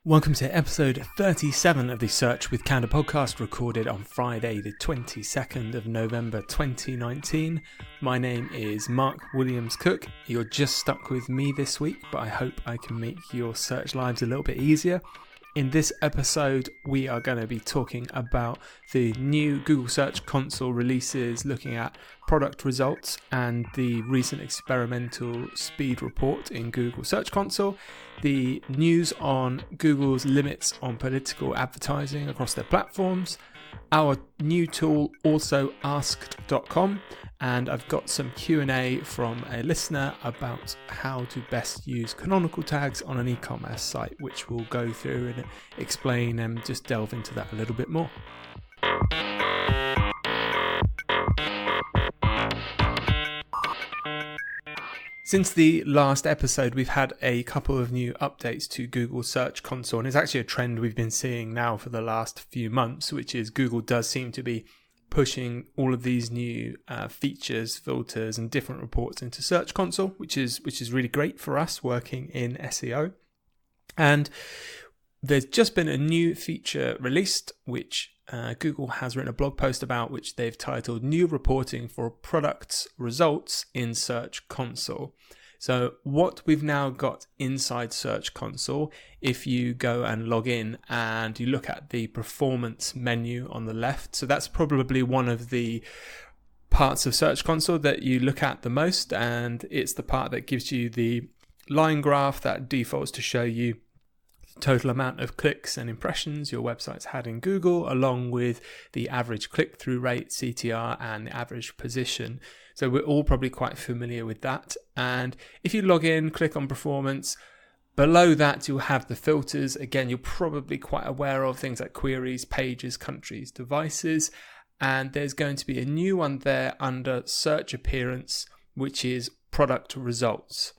Welcome to episode 37 of the Search with Candour podcast, recorded on Friday the 22nd of November 2019. My name is Mark Williams-Cook. You're just stuck with me this week, but I hope I can make your search lives a little bit easier. In this episode, we are going to be talking about the new Google Search Console releases, looking at product results and the recent experimental speed report in Google Search Console, the news on Google's limits on political advertising across their platforms, our new tool, also asked.com, and I've got some Q&A from a listener about how to best use canonical tags on an e-commerce site, which we'll go through and explain and just delve into that a little bit more. Since the last episode, we've had a couple of new updates to Google Search Console, and it's actually a trend we've been seeing now for the last few months, which is Google does seem to be pushing all of these new features, filters, and different reports into Search Console, which is really great for us working in SEO. And there's just been a new feature released, which Google has written a blog post about, which they've titled New Reporting for Products Results in Search Console. So what we've now got inside Search Console, if you go and log in and you look at the performance menu on the left, so that's probably one of the parts of Search Console that you look at the most, and it's the part that gives you the line graph that defaults to show you total amount of clicks and impressions your website's had in Google, along with the average click-through rate, CTR, and the average position. So we're all probably quite familiar with that. And if you log in, click on performance, below that you'll have the filters. Again, you're probably quite aware of things like queries, pages, countries, devices. And there's going to be a new one there under search appearance, which is product results.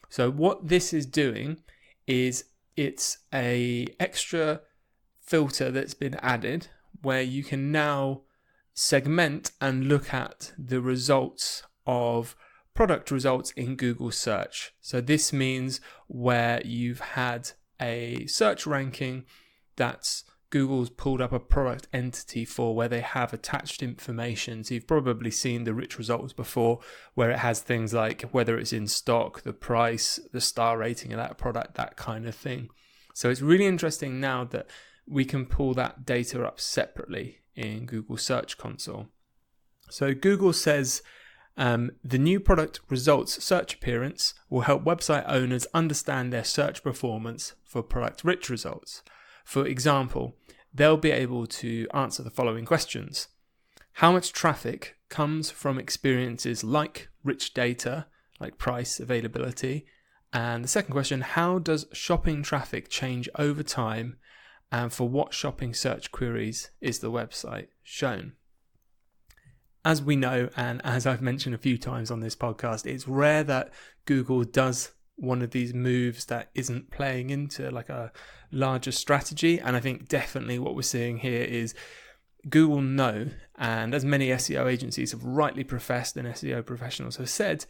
So what this is doing is it's a extra filter that's been added where you can now segment and look at the results of product results in Google search. So this means where you've had a search ranking that's Google's pulled up a product entity for, where they have attached information. So you've probably seen the rich results before, where it has things like whether it's in stock, the price, the star rating of that product, that kind of thing. So it's really interesting now that we can pull that data up separately in Google Search Console. So Google says the new product results search appearance will help website owners understand their search performance for product rich results. For example, they'll be able to answer the following questions. How much traffic comes from experiences like rich data, like price, availability? And the second question, how does shopping traffic change over time? And for what shopping search queries is the website shown? As we know, and as I've mentioned a few times on this podcast, it's rare that Google does one of these moves that isn't playing into like a larger strategy. And I think definitely what we're seeing here is Google know, and as many SEO agencies have rightly professed and SEO professionals have said,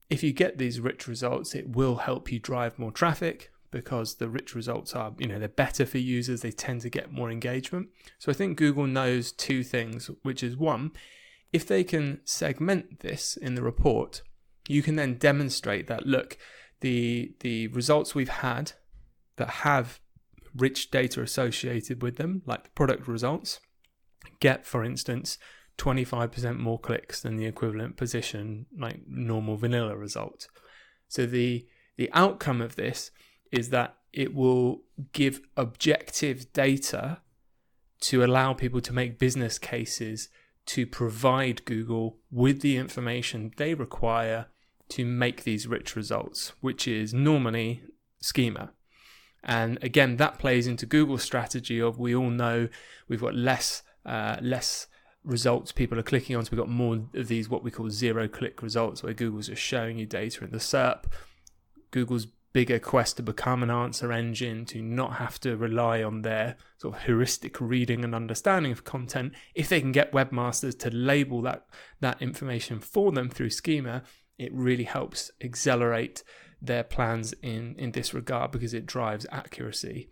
if you get these rich results, it will help you drive more traffic because the rich results are, they're better for users. They tend to get more engagement. So I think Google knows two things, which is one, if they can segment this in the report, you can then demonstrate that, look, the results we've had that have rich data associated with them, like the product results, get, for instance, 25% more clicks than the equivalent position, like normal vanilla result. So the outcome of this is that it will give objective data to allow people to make business cases to provide Google with the information they require to make these rich results, which is normally schema. And again, that plays into Google's strategy of, we all know we've got less results people are clicking on, so we've got more of these what we call zero-click results, where Google's just showing you data in the SERP. Google's bigger quest to become an answer engine, to not have to rely on their sort of heuristic reading and understanding of content, if they can get webmasters to label that information for them through schema, it really helps accelerate their plans in this regard, because it drives accuracy.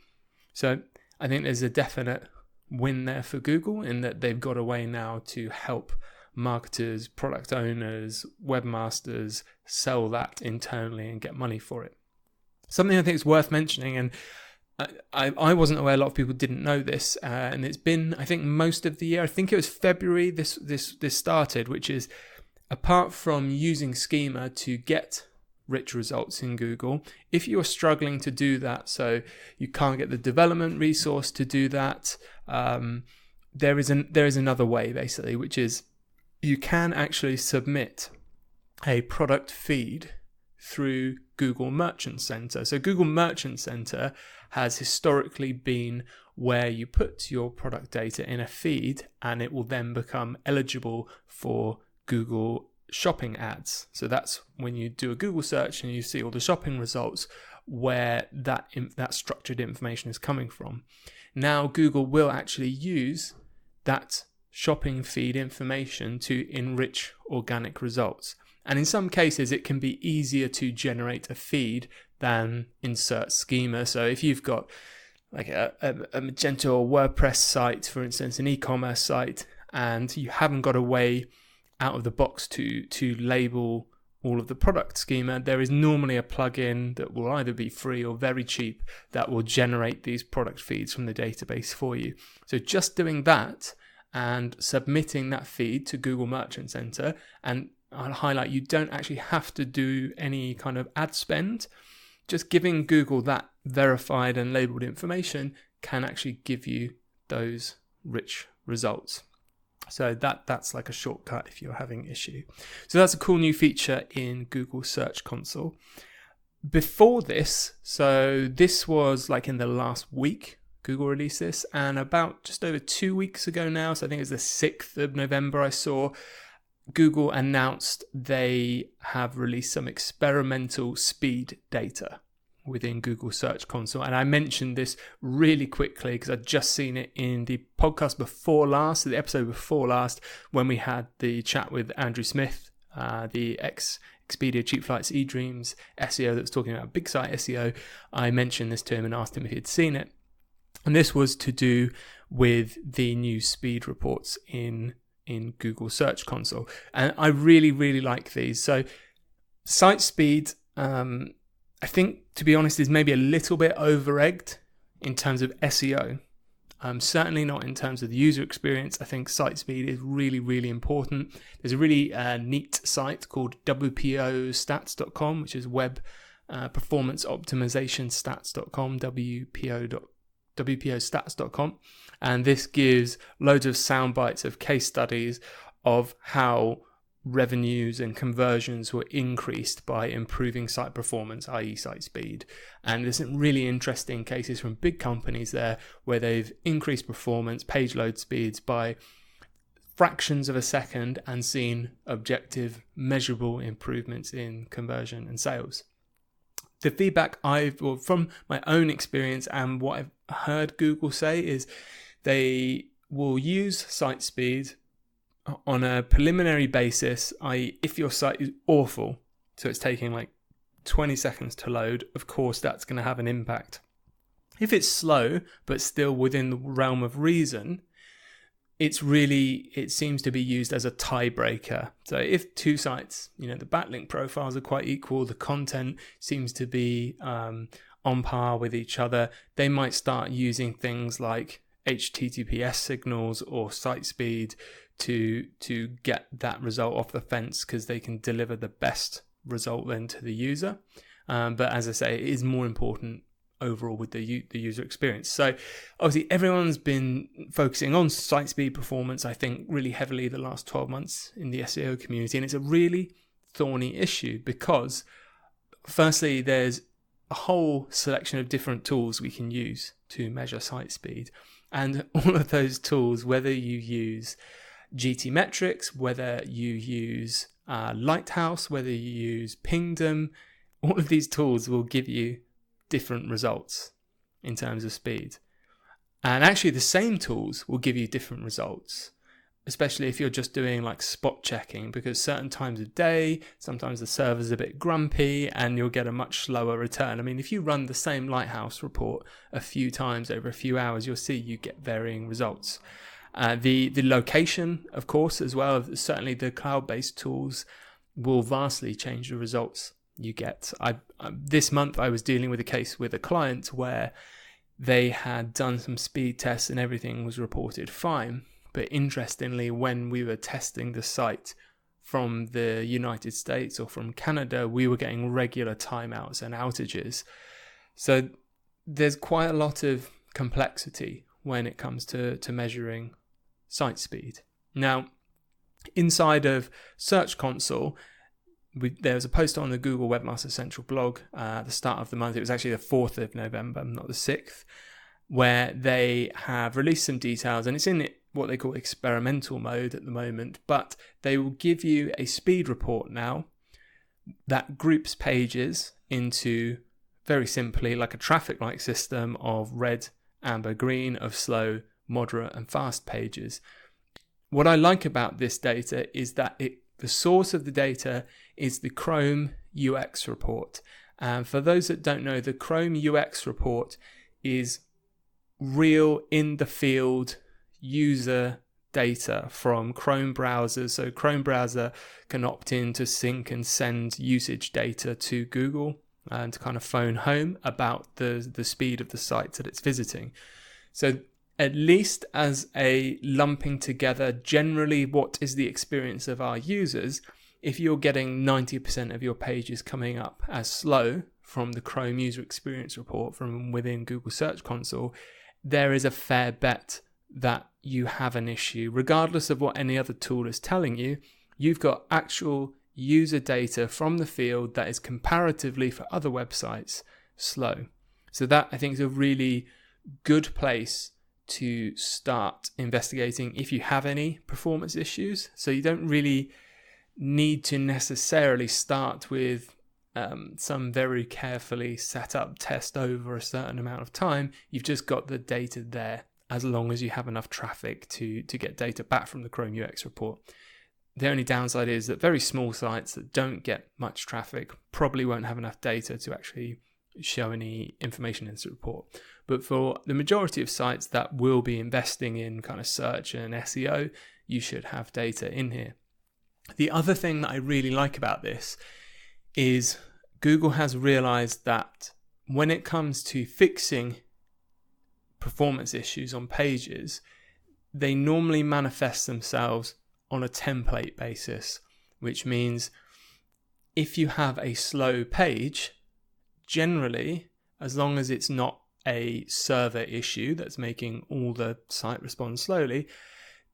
So I think there's a definite win there for Google, in that they've got a way now to help marketers, product owners, webmasters sell that internally and get money for it. Something I think is worth mentioning, and I wasn't aware, a lot of people didn't know this, and it's been, I think, most of the year, I think it was February this started, which is, apart from using schema to get rich results in Google, if you're struggling to do that, so you can't get the development resource to do that, there is another way, basically, which is you can actually submit a product feed through Google Merchant Center. So Google Merchant Center has historically been where you put your product data in a feed, and it will then become eligible for Google shopping ads. So that's when you do a Google search and you see all the shopping results, where that structured information is coming from. Now Google will actually use that shopping feed information to enrich organic results. And in some cases, it can be easier to generate a feed than insert schema. So if you've got like a Magento or WordPress site, for instance, an e-commerce site, and you haven't got a way out of the box to label all of the product schema, there is normally a plugin that will either be free or very cheap that will generate these product feeds from the database for you. So just doing that and submitting that feed to Google Merchant Center, and I'll highlight, you don't actually have to do any kind of ad spend. Just giving Google that verified and labeled information can actually give you those rich results. So that's like a shortcut if you're having issue. So that's a cool new feature in Google Search Console. Before this, so this was like in the last week, Google released this, and about just over 2 weeks ago now, so I think it was the 6th of November, I saw Google announced they have released some experimental speed data within Google Search Console. And I mentioned this really quickly because I'd just seen it in the podcast before last, the episode before last, when we had the chat with Andrew Smith, the ex-Expedia Cheap Flights eDreams SEO that was talking about big site SEO. I mentioned this to him and asked him if he'd seen it. And this was to do with the new speed reports in Google Search Console. And I really, really like these. So site speed, I think, to be honest, is maybe a little bit over-egged in terms of SEO. Certainly not in terms of the user experience. I think site speed is really, really important. There's a really neat site called WPOstatscom, which is Web Performance Optimization Stats.com, WPOstats.com. And this gives loads of sound bites of case studies of how revenues and conversions were increased by improving site performance, i.e. site speed. And there's some really interesting cases from big companies there where they've increased performance, page load speeds by fractions of a second and seen objective, measurable improvements in conversion and sales. The feedback from my own experience and what I've heard Google say is they will use site speed on a preliminary basis, i.e. if your site is awful, so it's taking like 20 seconds to load, of course that's going to have an impact. If it's slow, but still within the realm of reason, it seems to be used as a tiebreaker. So if two sites, the backlink profiles are quite equal, the content seems to be on par with each other, they might start using things like HTTPS signals or site speed to get that result off the fence, because they can deliver the best result then to the user. But as I say, it is more important overall with the user experience. So obviously everyone's been focusing on site speed performance, I think, really heavily the last 12 months in the SEO community. And it's a really thorny issue because firstly, there's a whole selection of different tools we can use to measure site speed. And all of those tools, whether you use GTmetrix, whether you use Lighthouse, whether you use Pingdom, all of these tools will give you different results in terms of speed. And actually the same tools will give you different results, especially if you're just doing like spot checking, because certain times of day, sometimes the server's a bit grumpy and you'll get a much slower return. I mean, if you run the same Lighthouse report a few times over a few hours, you'll see you get varying results. The location, of course, as well, certainly the cloud-based tools will vastly change the results you get. This month I was dealing with a case with a client where they had done some speed tests and everything was reported fine. But interestingly, when we were testing the site from the United States or from Canada, we were getting regular timeouts and outages. So there's quite a lot of complexity when it comes to measuring site speed. Now, inside of Search Console, there was a post on the Google Webmaster Central blog at the start of the month. It was actually the 4th of November, not the 6th, where they have released some details, and it's in what they call experimental mode at the moment, but they will give you a speed report now that groups pages into, very simply, like a traffic light system of red, amber, green, of slow, moderate and fast pages. What I like about this data is that the source of the data is the Chrome UX report. And for those that don't know, the Chrome UX report is real in the field user data from Chrome browsers. So Chrome browser can opt in to sync and send usage data to Google and to kind of phone home about the speed of the sites that it's visiting. So at least as a lumping together, generally what is the experience of our users, if you're getting 90% of your pages coming up as slow from the Chrome user experience report from within Google Search Console, there is a fair bet that you have an issue. Regardless of what any other tool is telling you, you've got actual user data from the field that is comparatively for other websites slow. So that, I think, is a really good place to start investigating if you have any performance issues. So you don't really need to necessarily start with some very carefully set up test over a certain amount of time. You've just got the data there, as long as you have enough traffic to get data back from the Chrome UX report. The only downside is that very small sites that don't get much traffic probably won't have enough data to actually show any information in this report. But for the majority of sites that will be investing in kind of search and SEO, you should have data in here. The other thing that I really like about this is Google has realized that when it comes to fixing performance issues on pages, they normally manifest themselves on a template basis, which means if you have a slow page, generally, as long as it's not a server issue that's making all the site respond slowly,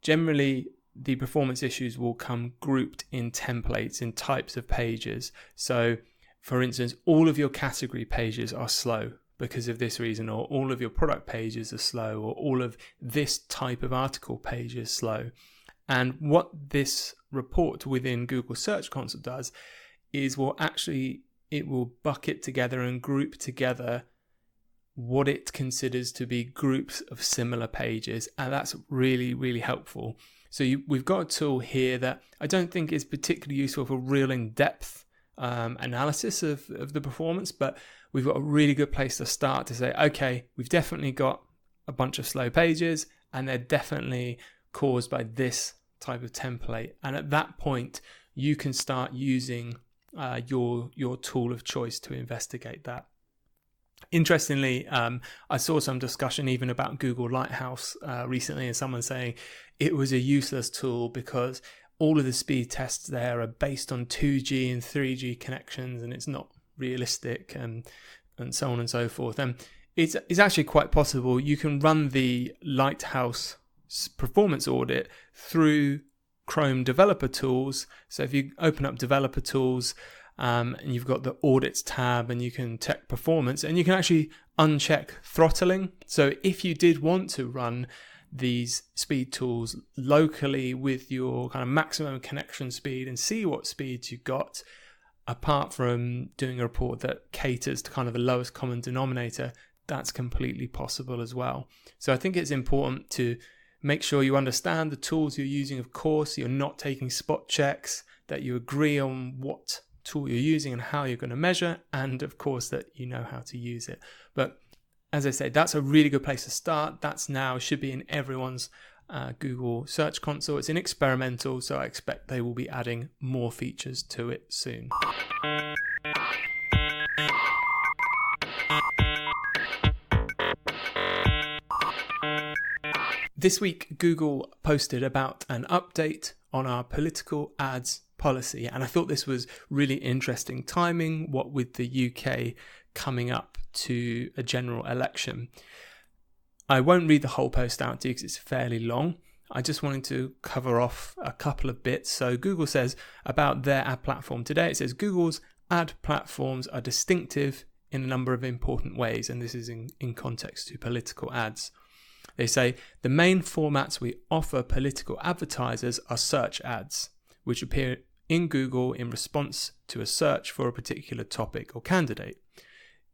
generally the performance issues will come grouped in templates, in types of pages. So, for instance, all of your category pages are slow because of this reason, or all of your product pages are slow, or all of this type of article page is slow. And what this report within Google Search Console does is it will bucket together and group together what it considers to be groups of similar pages, and that's really, really helpful. So we've got a tool here that I don't think is particularly useful for real in-depth analysis of the performance, but we've got a really good place to start to say, okay, we've definitely got a bunch of slow pages and they're definitely caused by this type of template. And at that point, you can start using your tool of choice to investigate that. Interestingly, I saw some discussion even about Google Lighthouse recently, and someone saying it was a useless tool because all of the speed tests there are based on 2G and 3G connections, and it's not realistic, and so on and so forth. And it's actually quite possible you can run the Lighthouse performance audit through Chrome developer tools. So if you open up developer tools, and you've got the audits tab, and you can check performance, and you can actually uncheck throttling. So if you did want to run these speed tools locally with your kind of maximum connection speed and see what speeds you got, apart from doing a report that caters to kind of the lowest common denominator, that's completely possible as well. So I think it's important to make sure you understand the tools you're using. Of course, you're not taking spot checks, that you agree on what tool you're using and how you're going to measure, and of course that you know how to use it. But as I say, that's a really good place to start. That's now should be in everyone's Google Search Console. It's in experimental, so I expect they will be adding more features to it soon. This week, Google posted about an update on our political ads policy, and I thought this was really interesting timing, what with the UK coming up to a general election. I won't read the whole post out to you because it's fairly long. I just wanted to cover off a couple of bits. So Google says about their ad platform today, it says Google's ad platforms are distinctive in a number of important ways, and this is in context to political ads. They say the main formats we offer political advertisers are search ads, which appear in Google in response to a search for a particular topic or candidate.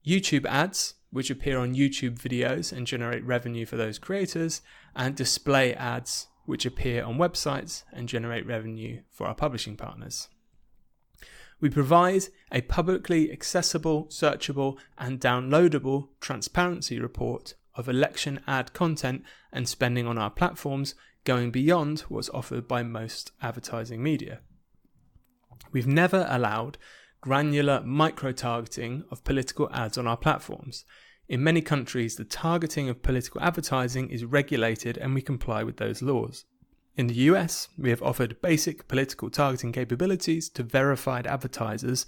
YouTube ads, which appear on YouTube videos and generate revenue for those creators, and display ads, which appear on websites and generate revenue for our publishing partners. We provide a publicly accessible, searchable, and downloadable transparency report of election ad content and spending on our platforms, going beyond what's offered by most advertising media. We've never allowed granular micro-targeting of political ads on our platforms. In many countries, the targeting of political advertising is regulated and we comply with those laws. In the US, we have offered basic political targeting capabilities to verified advertisers,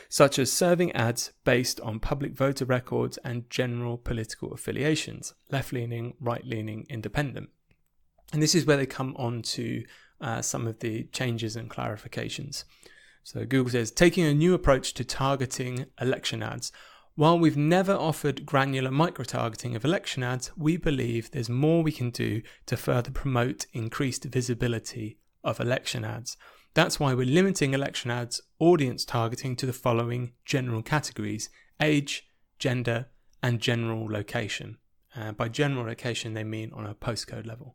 such as serving ads based on public voter records and general political affiliations, left-leaning, right-leaning, independent. And this is where they come on to some of the changes and clarifications. So Google says, taking a new approach to targeting election ads. While we've never offered granular micro-targeting of election ads, we believe there's more we can do to further promote increased visibility of election ads. That's why we're limiting election ads audience targeting to the following general categories: age, gender, and general location. By general location, they mean on a postcode level.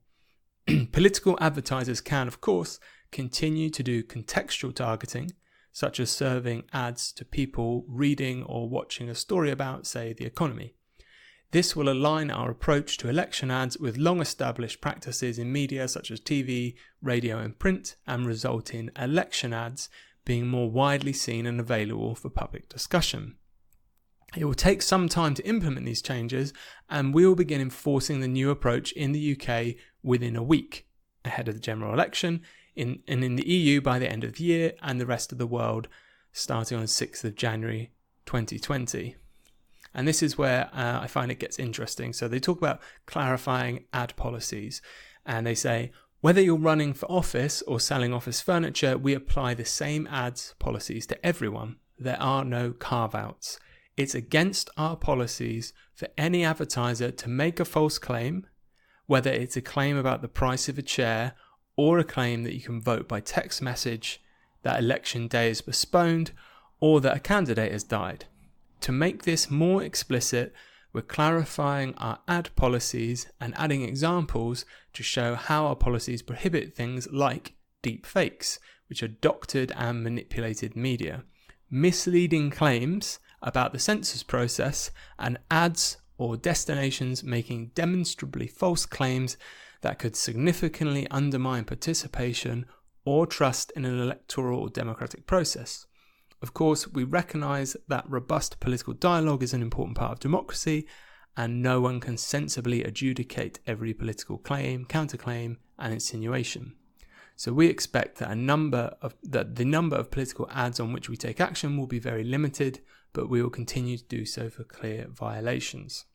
Political advertisers can, of course, continue to do contextual targeting, such as serving ads to people reading or watching a story about, say, the economy. This will align our approach to election ads with long-established practices in media such as TV, radio and print, and result in election ads being more widely seen and available for public discussion. It will take some time to implement these changes, and we will begin enforcing the new approach in the UK within a week, ahead of the general election, in the EU by the end of the year, and the rest of the world starting on 6th of January 2020. And this is where I find it gets interesting. So they talk about clarifying ad policies, and they say, whether you're running for office or selling office furniture, we apply the same ads policies to everyone. There are no carve-outs. It's against our policies for any advertiser to make a false claim, whether it's a claim about the price of a chair or a claim that you can vote by text message, that election day is postponed, or that a candidate has died. To make this more explicit, we're clarifying our ad policies and adding examples to show how our policies prohibit things like deep fakes, which are doctored and manipulated media, misleading claims about the census process, and ads or destinations making demonstrably false claims that could significantly undermine participation or trust in an electoral or democratic process. Of course, we recognise that robust political dialogue is an important part of democracy, and no one can sensibly adjudicate every political claim, counterclaim, and insinuation. So we expect that the number of political ads on which we take action will be very limited, but we will continue to do so for clear violations.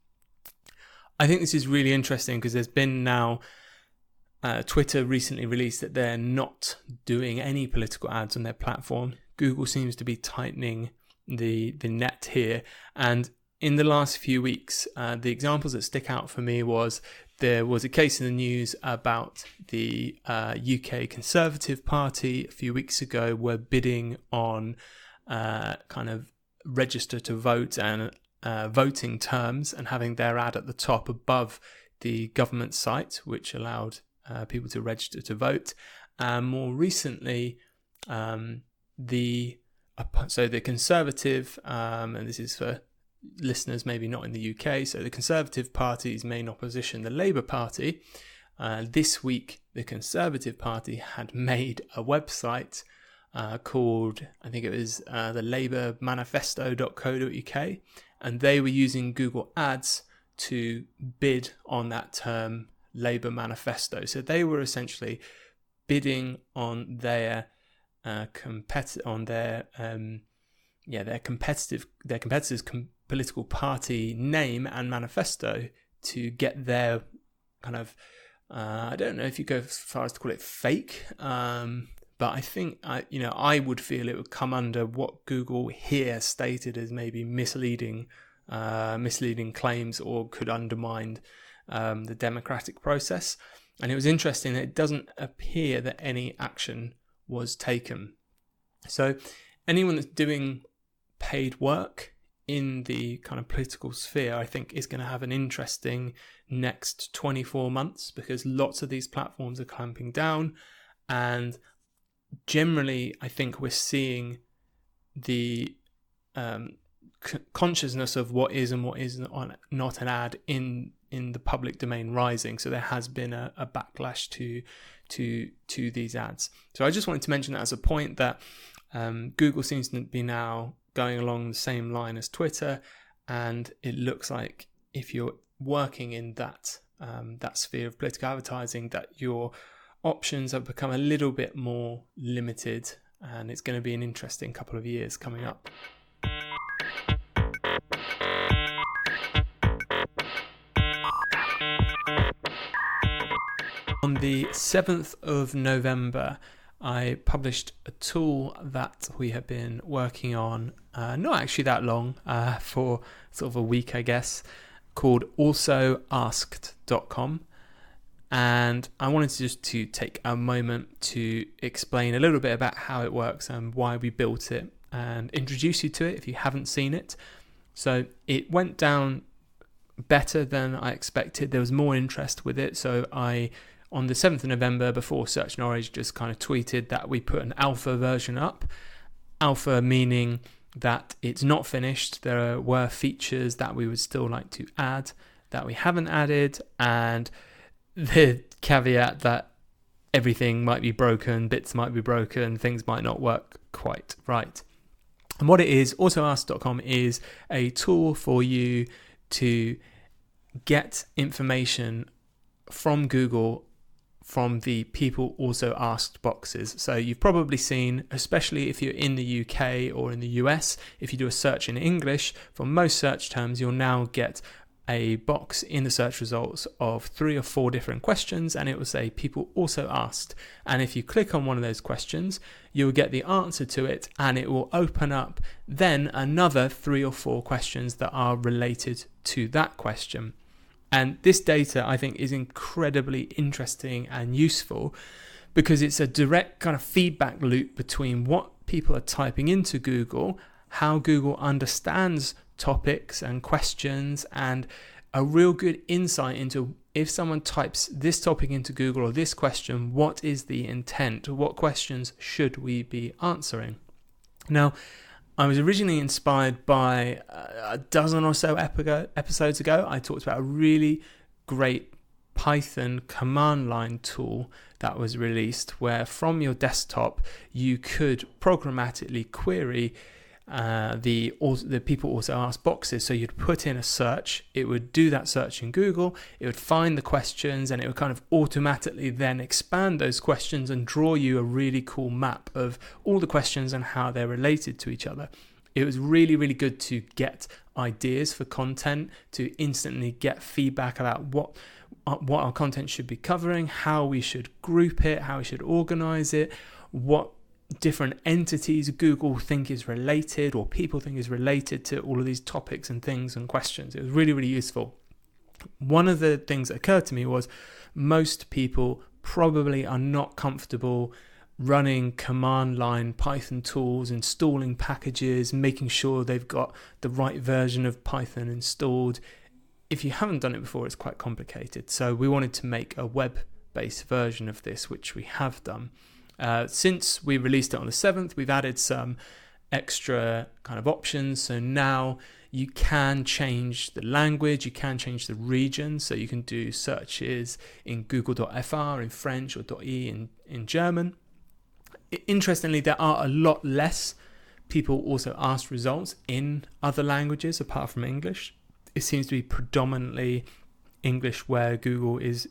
I think this is really interesting because there's been now Twitter recently released that they're not doing any political ads on their platform. Google seems to be tightening the net here, and in the last few weeks, the examples that stick out for me was there was a case in the news about the UK Conservative Party a few weeks ago were bidding on kind of register to vote and voting terms, and having their ad at the top above the government site, which allowed people to register to vote. More recently, the Conservative, and this is for listeners maybe not in the UK, so the Conservative Party's main opposition, the Labour Party, this week the Conservative Party had made a website called, I think it was the labourmanifesto.co.uk, and they were using Google Ads to bid on that term Labour Manifesto. So they were essentially bidding on their competitors' political party name and manifesto to get their kind of I don't know if you go as far as to call it fake, but I think I would feel it would come under what Google here stated as maybe misleading claims, or could undermine the democratic process. And it was interesting that it doesn't appear that any action was taken. So anyone that's doing paid work in the kind of political sphere, I think, is going to have an interesting next 24 months, because lots of these platforms are clamping down, and generally I think we're seeing the consciousness of what is and what is not an ad in the public domain rising. So there has been a backlash to these ads. So I just wanted to mention that as a point, that Google seems to be now going along the same line as Twitter, and it looks like if you're working in that sphere of political advertising, that your options have become a little bit more limited, and it's going to be an interesting couple of years coming up. On the 7th of November, I published a tool that we have been working on, not actually that long, for sort of a week, I guess, called alsoasked.com. And I wanted to take a moment to explain a little bit about how it works and why we built it, and introduce you to it if you haven't seen it. So it went down better than I expected. There was more interest with it. So on the 7th of November, before Search Knowledge, just kind of tweeted that we put an alpha version up. Alpha meaning that it's not finished. There were features that we would still like to add that we haven't added, and the caveat that everything might be broken, bits might be broken, things might not work quite right. And what it is, alsoasked.com is a tool for you to get information from Google from the people also asked boxes. So you've probably seen, especially if you're in the UK or in the US, if you do a search in English, for most search terms, you'll now get a box in the search results of 3 or 4 different questions, and it will say people also asked. And if you click on one of those questions, you'll get the answer to it, and it will open up then another 3 or 4 questions that are related to that question. And this data, I think, is incredibly interesting and useful, because it's a direct kind of feedback loop between what people are typing into Google, how Google understands topics and questions, and a real good insight into, if someone types this topic into Google or this question, what is the intent? What questions should we be answering? Now, I was originally inspired by a dozen or so episodes ago. I talked about a really great Python command line tool that was released, where from your desktop you could programmatically query the people also ask boxes. So you'd put in a search, it would do that search in Google, it would find the questions, and it would kind of automatically then expand those questions and draw you a really cool map of all the questions and how they're related to each other. It was really, really good to get ideas for content, to instantly get feedback about what our content should be covering, how we should group it, how we should organize it, what different entities Google think is related, or people think is related to all of these topics and things and questions. It was really, really useful. One of the things that occurred to me was most people probably are not comfortable running command line Python tools, installing packages, making sure they've got the right version of Python installed. If you haven't done it before, it's quite complicated. So we wanted to make a web-based version of this, which we have done. Since we released it on the 7th, we've added some extra kind of options. So now you can change the language, you can change the region. So you can do searches in google.fr in French or .e in German. Interestingly, there are a lot less people also ask results in other languages apart from English. It seems to be predominantly English where Google is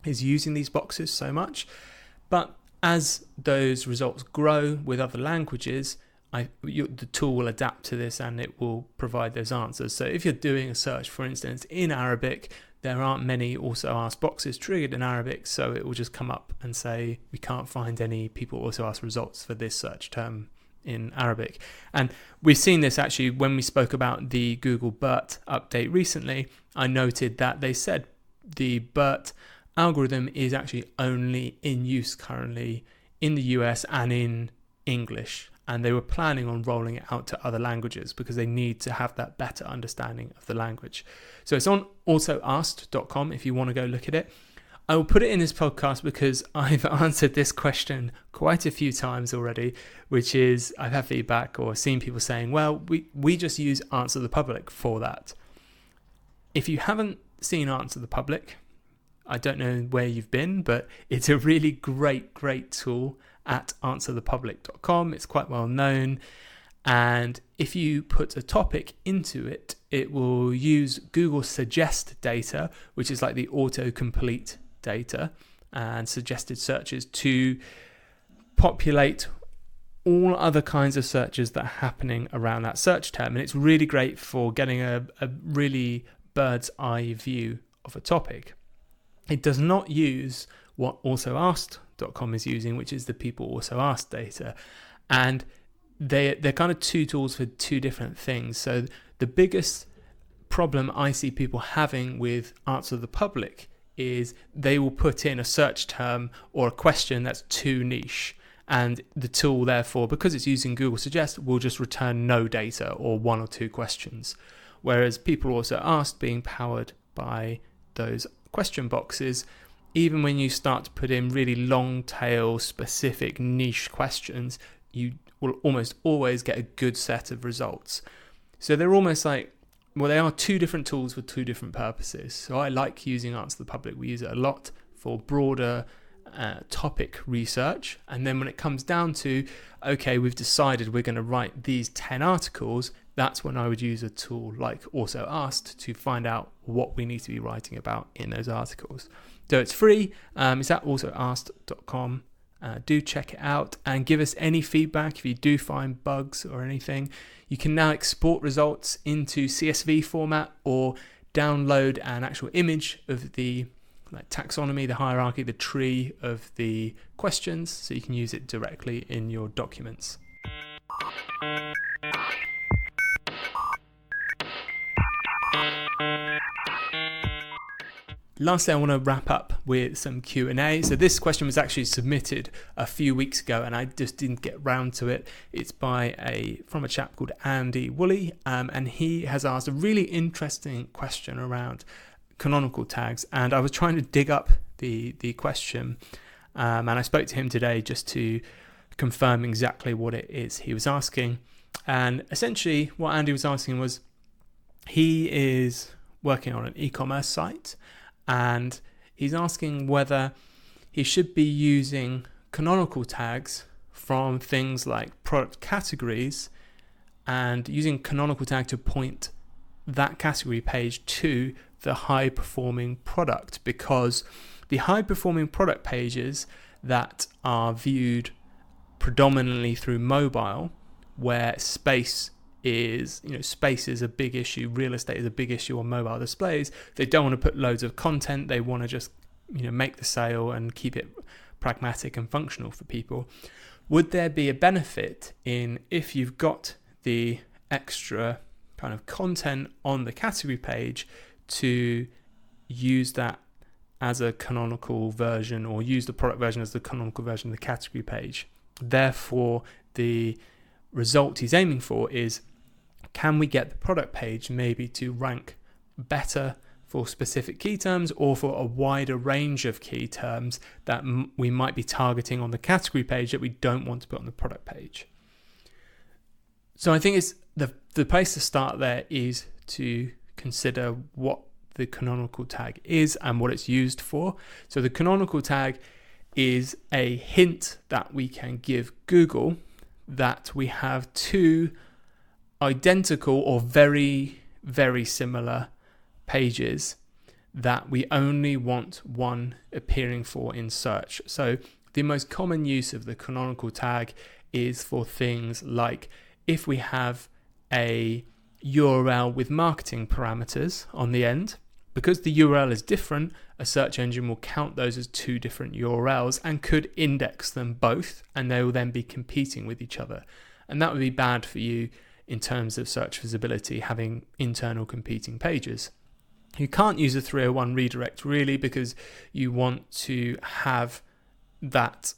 using these boxes so much. But as those results grow with other languages, the tool will adapt to this and it will provide those answers. So if you're doing a search, for instance, in Arabic, there aren't many also ask boxes triggered in Arabic, so it will just come up and say we can't find any people also ask results for this search term in Arabic. And we've seen this actually when we spoke about the Google BERT update recently. I noted that they said the BERT algorithm is actually only in use currently in the US and in English, and they were planning on rolling it out to other languages because they need to have that better understanding of the language. So it's on alsoasked.com if you want to go look at it. I will put it in this podcast because I've answered this question quite a few times already, which is I've had feedback or seen people saying, well, we just use Answer the Public for that. If you haven't seen Answer the Public, I don't know where you've been, but it's a really great tool at answerthepublic.com. It's quite well known. And if you put a topic into it, it will use Google Suggest data, which is like the autocomplete data and suggested searches to populate all other kinds of searches that are happening around that search term. And it's really great for getting a really bird's eye view of a topic. It does not use what alsoasked.com is using, which is the people also asked data. And they're kind of two tools for two different things. So the biggest problem I see people having with Answer the Public is they will put in a search term or a question that's too niche. And the tool, therefore, because it's using Google Suggest, will just return no data or one or two questions. Whereas people also asked being powered by those question boxes, even when you start to put in really long tail specific niche questions, you will almost always get a good set of results. So they're almost like, well, they are two different tools for two different purposes. So I like using Answer the Public. We use it a lot for broader topic research. And then when it comes down to, okay, we've decided we're going to write these 10 articles, that's when I would use a tool like Also Asked to find out what we need to be writing about in those articles. So it's free. It's at alsoasked.com. Do check it out and give us any feedback if you do find bugs or anything. You can now export results into CSV format or download an actual image of the taxonomy, the hierarchy, the tree of the questions, so you can use it directly in your documents. Lastly, I want to wrap up with some Q&A. So this question was actually submitted a few weeks ago and I just didn't get round to it. It's from a chap called Andy Woolley, and he has asked a really interesting question around canonical tags. And I was trying to dig up the question, and I spoke to him today just to confirm exactly what it is he was asking. And essentially what Andy was asking was, he is working on an e-commerce site, and he's asking whether he should be using canonical tags from things like product categories and using canonical tag to point that category page to the high performing product, because the high performing product pages that are viewed predominantly through mobile, where space is a big issue, real estate is a big issue on mobile displays. They don't want to put loads of content. They want to just make the sale and keep it pragmatic and functional for people. Would there be a benefit in, if you've got the extra kind of content on the category page, to use that as a canonical version or use the product version as the canonical version of the category page. Therefore, the result he's aiming for is, can we get the product page maybe to rank better for specific key terms or for a wider range of key terms that we might be targeting on the category page that we don't want to put on the product page. So I think it's the place to start there is to consider what the canonical tag is and what it's used for. So the canonical tag is a hint that we can give Google that we have two identical or very, very similar pages that we only want one appearing for in search. So the most common use of the canonical tag is for things like if we have a URL with marketing parameters on the end, because the URL is different, a search engine will count those as two different URLs and could index them both, and they will then be competing with each other. And that would be bad for you in terms of search visibility, having internal competing pages. You can't use a 301 redirect really, because you want to have that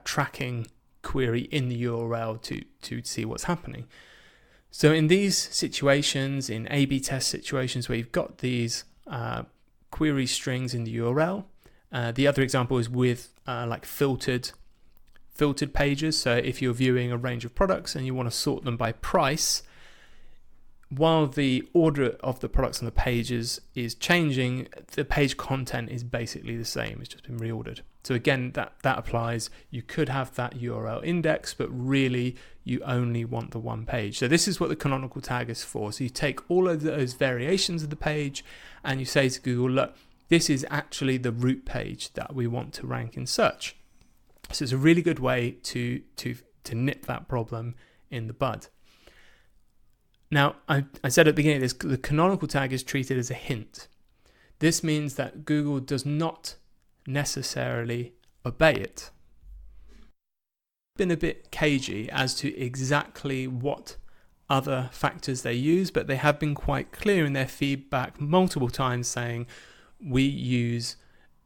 tracking query in the URL to see what's happening. So in these situations, in A/B test situations where you've got these query strings in the URL, the other example is with like filtered pages. So if you're viewing a range of products and you want to sort them by price, while the order of the products on the pages is changing, the page content is basically the same. It's just been reordered. So again, that applies. You could have that URL index, but really you only want the one page. So this is what the canonical tag is for. So you take all of those variations of the page and you say to Google, look, this is actually the root page that we want to rank in search. So it's a really good way to nip that problem in the bud. Now, I said at the beginning of this, the canonical tag is treated as a hint. This means that Google does not necessarily obey it. Been a bit cagey as to exactly what other factors they use, but they have been quite clear in their feedback multiple times saying we use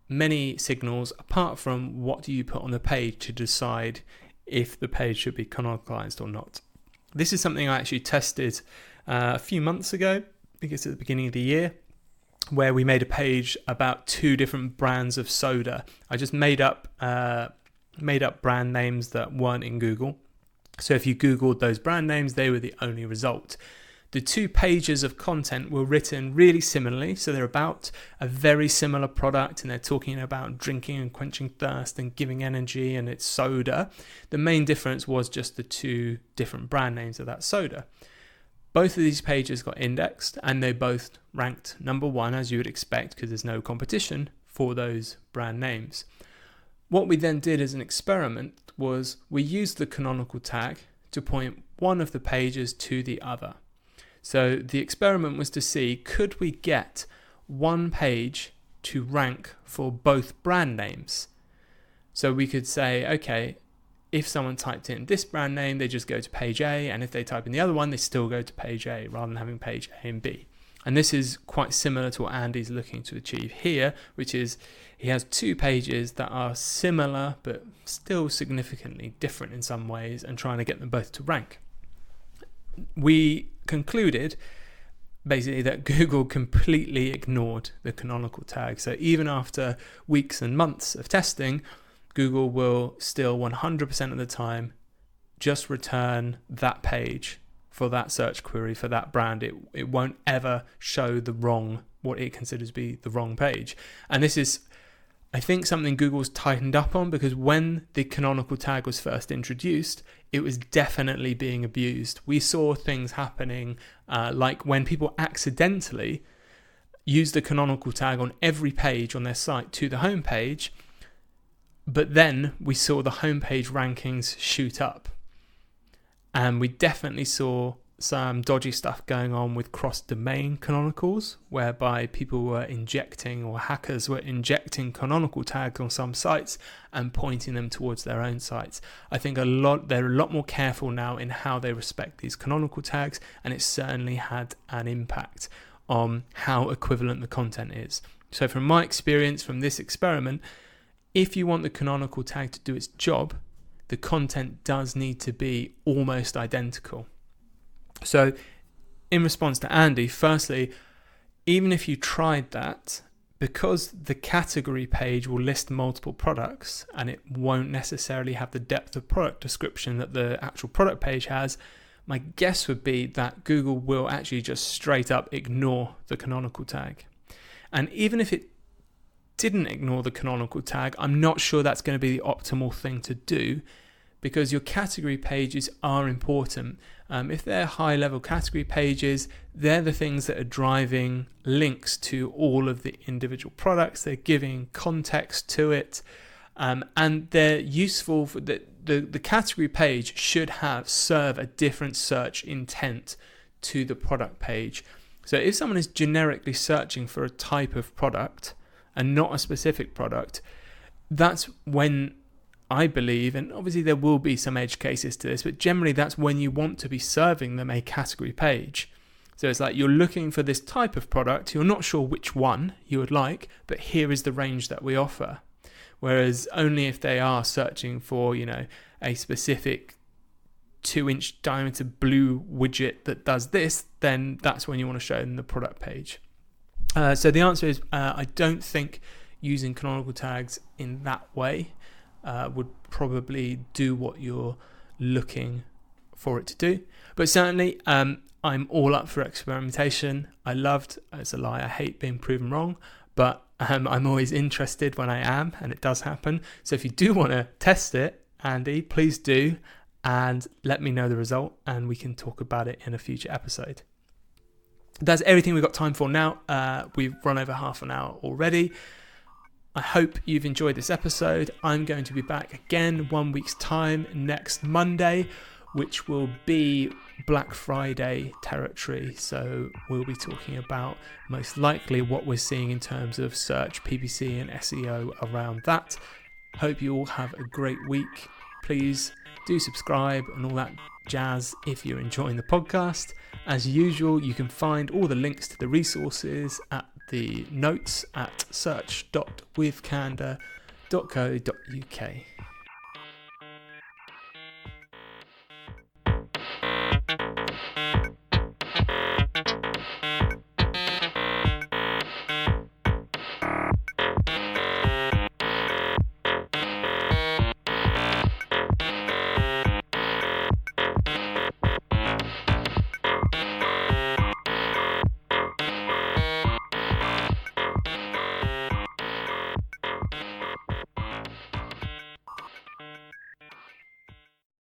many signals apart from what do you put on the page to decide if the page should be canonicalized or not. This is something I actually tested a few months ago, I think it's at the beginning of the year, where we made a page about two different brands of soda. I just made up brand names that weren't in Google. So if you Googled those brand names, they were the only result. The two pages of content were written really similarly. So they're about a very similar product and they're talking about drinking and quenching thirst and giving energy and it's soda. The main difference was just the two different brand names of that soda. Both of these pages got indexed and they both ranked number one, as you would expect, because there's no competition for those brand names. What we then did as an experiment was we used the canonical tag to point one of the pages to the other. So the experiment was to see, could we get one page to rank for both brand names? So we could say, okay, if someone typed in this brand name, they just go to page A, and if they type in the other one, they still go to page A rather than having page A and B. And this is quite similar to what Andy's looking to achieve here, which is he has two pages that are similar but still significantly different in some ways and trying to get them both to rank. We concluded basically that Google completely ignored the canonical tag. So even after weeks and months of testing, Google will still 100% of the time just return that page for that search query for that brand. It won't ever show what it considers to be the wrong page. And this is, I think, something Google's tightened up on, because when the canonical tag was first introduced, it was definitely being abused. We saw things happening like when people accidentally use the canonical tag on every page on their site to the homepage, but then we saw the homepage rankings shoot up. And we definitely saw some dodgy stuff going on with cross-domain canonicals, whereby people were injecting, or hackers were injecting canonical tags on some sites and pointing them towards their own sites. I think they're a lot more careful now in how they respect these canonical tags, and it certainly had an impact on how equivalent the content is. So from my experience from this experiment, if you want the canonical tag to do its job, the content does need to be almost identical. So in response to Andy, firstly, even if you tried that, because the category page will list multiple products and it won't necessarily have the depth of product description that the actual product page has, my guess would be that Google will actually just straight up ignore the canonical tag. And even if it didn't ignore the canonical tag, I'm not sure that's going to be the optimal thing to do, because your category pages are important. If they're high-level category pages, they're the things that are driving links to all of the individual products. They're giving context to it, and they're useful for the category page should serve a different search intent to the product page. So if someone is generically searching for a type of product and not a specific product, that's when I believe, and obviously there will be some edge cases to this, but generally that's when you want to be serving them a category page. So it's like you're looking for this type of product, you're not sure which one you would like, but here is the range that we offer. Whereas only if they are searching for, a specific 2-inch diameter blue widget that does this, then that's when you want to show them the product page. So the answer is I don't think using canonical tags in that way would probably do what you're looking for it to do. But certainly I'm all up for experimentation. It's a lie, I hate being proven wrong, but I'm always interested when I am, and it does happen. So if you do want to test it, Andy, please do, and let me know the result, and we can talk about it in a future episode. That's everything we've got time for now. We've run over half an hour already. I hope you've enjoyed this episode. I'm going to be back again 1 week's time next Monday, which will be Black Friday territory. So we'll be talking about most likely what we're seeing in terms of search, PPC and SEO around that. Hope you all have a great week. Please do subscribe and all that jazz if you're enjoying the podcast. As usual, you can find all the links to the resources at the notes at search.withcandour.co.uk.